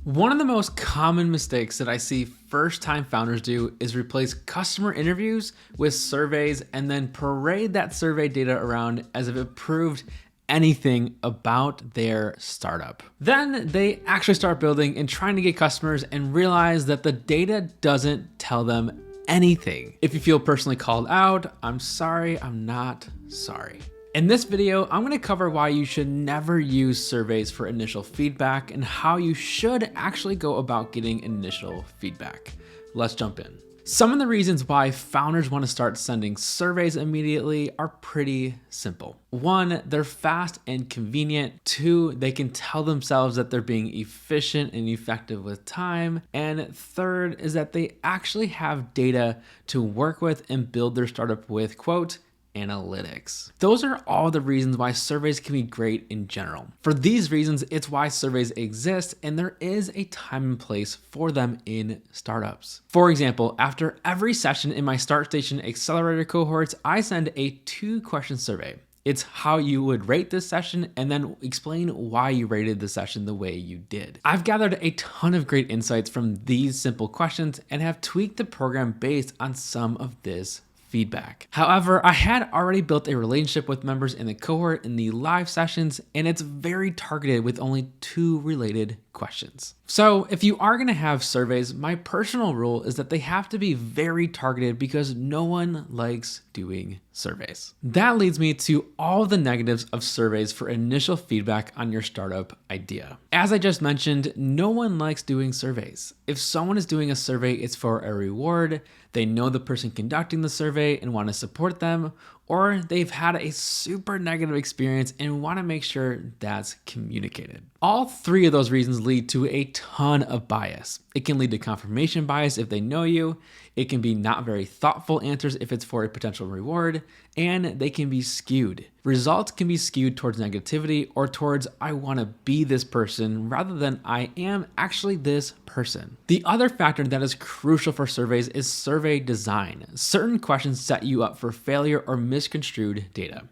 One of the most common mistakes that I see first-time founders do is replace customer interviews with surveys and then parade that survey data around as if it proved anything about their startup. Then they actually start building and trying to get customers and realize that the data doesn't tell them anything. If you feel personally called out, I'm sorry, I'm not sorry. In this video, I'm gonna cover why you should never use surveys for initial feedback and how you should actually go about getting initial feedback. Let's jump in. Some of the reasons why founders want to start sending surveys immediately are pretty simple. One, they're fast and convenient. Two, they can tell themselves that they're being efficient and effective with time. And third is that they actually have data to work with and build their startup with, quote, analytics. Those are all the reasons why surveys can be great in general. For these reasons, it's why surveys exist and there is a time and place for them in startups. For example, after every session in my StartStation Accelerator cohorts, I send a 2-question survey. It's how you would rate this session and then explain why you rated the session the way you did. I've gathered a ton of great insights from these simple questions and have tweaked the program based on some of this feedback. However, I had already built a relationship with members in the cohort in the live sessions, and it's very targeted with only 2 related questions. So if you are gonna have surveys, my personal rule is that they have to be very targeted because no one likes doing surveys. That leads me to all the negatives of surveys for initial feedback on your startup idea. As I just mentioned, no one likes doing surveys. If someone is doing a survey, it's for a reward, they know the person conducting the survey and want to support them, or they've had a super negative experience and want to make sure that's communicated. All 3 of those reasons lead to a ton of bias. It can lead to confirmation bias if they know you, it can be not very thoughtful answers if it's for a potential reward, and they can be skewed. Results can be skewed towards negativity or towards I want to be this person rather than I am actually this person. The other factor that is crucial for surveys is survey design. Certain questions set you up for failure or misconstrued data.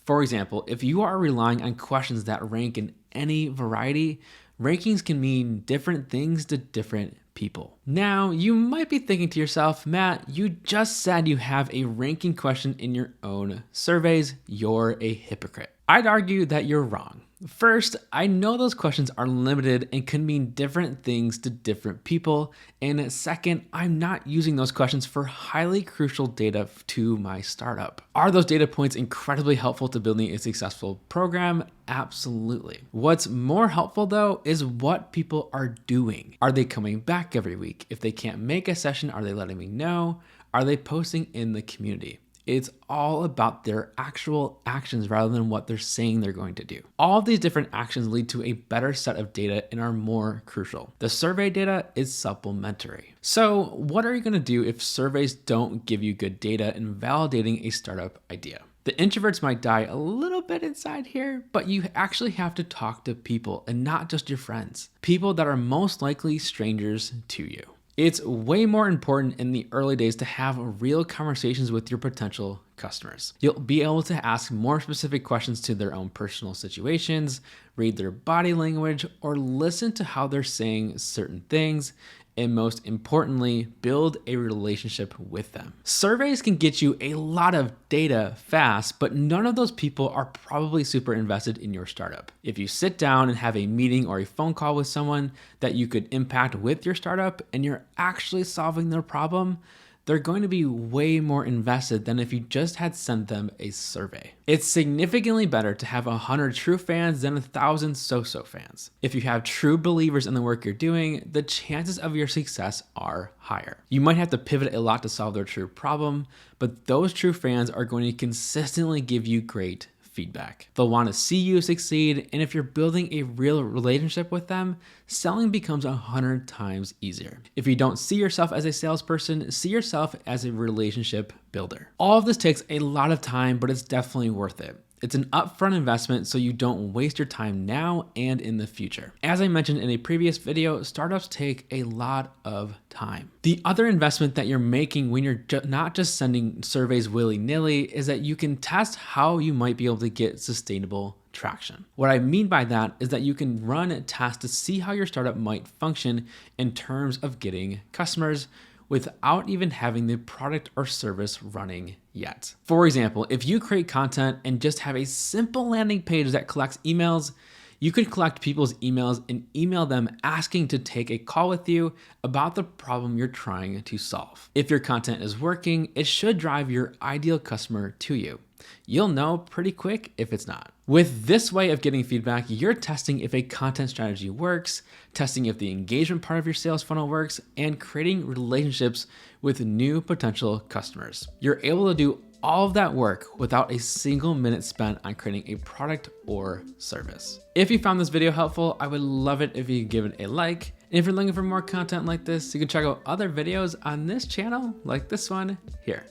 For example, if you are relying on questions that rank in any variety, rankings can mean different things to different people. Now, you might be thinking to yourself, Matt, you just said you have a ranking question in your own surveys. You're a hypocrite. I'd argue that you're wrong. First, I know those questions are limited and can mean different things to different people. And second, I'm not using those questions for highly crucial data to my startup. Are those data points incredibly helpful to building a successful program? Absolutely. What's more helpful though is what people are doing. Are they coming back every week? If they can't make a session, are they letting me know? Are they posting in the community? It's all about their actual actions rather than what they're saying they're going to do. All of these different actions lead to a better set of data and are more crucial. The survey data is supplementary. So what are you gonna do if surveys don't give you good data in validating a startup idea? The introverts might die a little bit inside here, but you actually have to talk to people and not just your friends. People that are most likely strangers to you. It's way more important in the early days to have real conversations with your potential customers. You'll be able to ask more specific questions to their own personal situations, read their body language, or listen to how they're saying certain things, and most importantly, build a relationship with them. Surveys can get you a lot of data fast, but none of those people are probably super invested in your startup. If you sit down and have a meeting or a phone call with someone that you could impact with your startup and you're actually solving their problem, they're going to be way more invested than if you just had sent them a survey. It's significantly better to have 100 true fans than 1,000 so-so fans. If you have true believers in the work you're doing, the chances of your success are higher. You might have to pivot a lot to solve their true problem, but those true fans are going to consistently give you great feedback. They'll want to see you succeed, and if you're building a real relationship with them, selling becomes 100 times easier. If you don't see yourself as a salesperson, see yourself as a relationship builder. All of this takes a lot of time, but it's definitely worth it. It's an upfront investment so you don't waste your time now and in the future. As I mentioned in a previous video, startups take a lot of time. The other investment that you're making when you're not just sending surveys willy-nilly is that you can test how you might be able to get sustainable traction. What I mean by that is that you can run tests to see how your startup might function in terms of getting customers without even having the product or service running yet. For example, if you create content and just have a simple landing page that collects emails, you could collect people's emails and email them asking to take a call with you about the problem you're trying to solve. If your content is working, it should drive your ideal customer to you. You'll know pretty quick if it's not. With this way of getting feedback, you're testing if a content strategy works, testing if the engagement part of your sales funnel works, and creating relationships with new potential customers. You're able to do all of that work without a single minute spent on creating a product or service. If you found this video helpful, I would love it if you could give it a like. And if you're looking for more content like this, you can check out other videos on this channel like this one here.